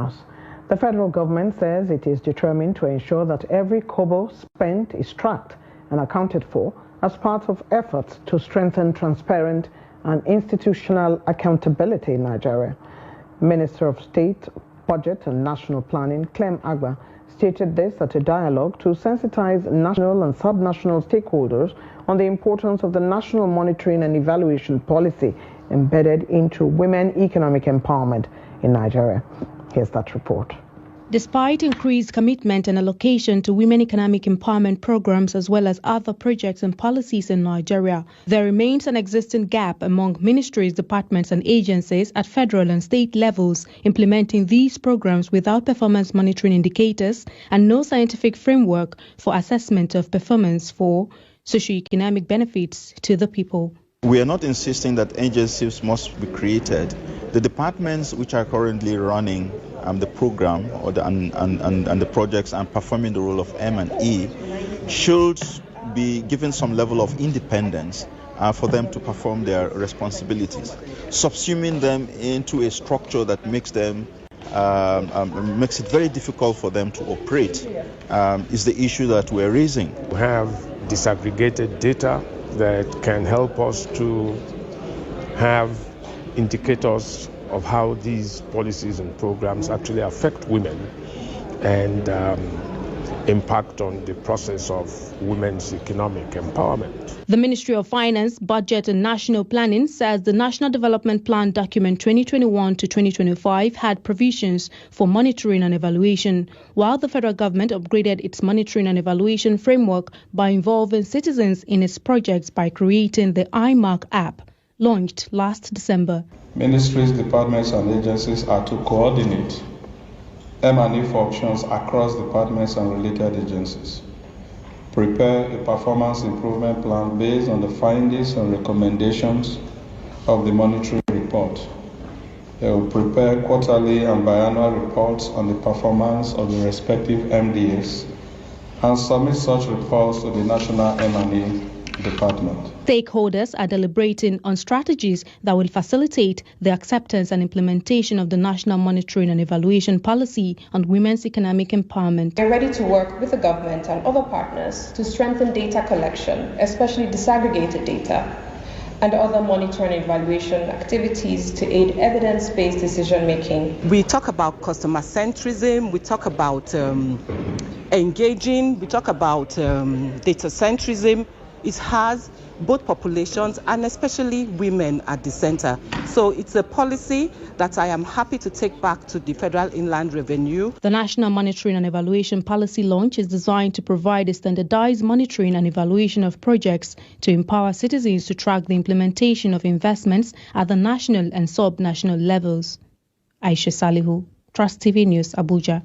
us. The federal government says it is determined to ensure that every kobo spent is tracked and accounted for as part of efforts to strengthen transparent and institutional accountability in Nigeria. Minister of State, Budget and National Planning, Clem Agba, stated this at a dialogue to sensitize national and subnational stakeholders on the importance of the national monitoring and evaluation policy embedded into women economic empowerment in Nigeria. Here's that report. Despite increased commitment and allocation to women economic empowerment programs as well as other projects and policies in Nigeria, there remains an existing gap among ministries, departments and agencies at federal and state levels implementing these programs without performance monitoring indicators and no scientific framework for assessment of performance for socioeconomic benefits to the people. We are not insisting that agencies must be created. The departments which are currently running the program or the projects and performing the role of M&E should be given some level of independence for them to perform their responsibilities. Subsuming them into a structure that makes them makes it very difficult for them to operate is the issue that we're raising. We have disaggregated data that can help us to have indicators of how these policies and programs actually affect women and impact on the process of women's economic empowerment. The Ministry of Finance, Budget and National Planning says the National Development Plan document 2021 to 2025 had provisions for monitoring and evaluation, while the federal government upgraded its monitoring and evaluation framework by involving citizens in its projects by creating the iMark app, launched last December. Ministries, departments and agencies are to coordinate M&E functions across departments and related agencies. Prepare a performance improvement plan based on the findings and recommendations of the monitoring report. They will prepare quarterly and biannual reports on the performance of the respective MDAs and submit such reports to the National M&E Department. Stakeholders are deliberating on strategies that will facilitate the acceptance and implementation of the National Monitoring and Evaluation Policy on Women's Economic Empowerment. We're ready to work with the government and other partners to strengthen data collection, especially disaggregated data, and other monitoring and evaluation activities to aid evidence-based decision-making. We talk about customer centrism, we talk about engaging, we talk about data centrism. It has both populations and especially women at the center. So it's a policy that I am happy to take back to the Federal Inland Revenue. The National Monitoring and Evaluation Policy launch is designed to provide a standardized monitoring and evaluation of projects to empower citizens to track the implementation of investments at the national and sub-national levels. Aisha Salihu, Trust TV News, Abuja.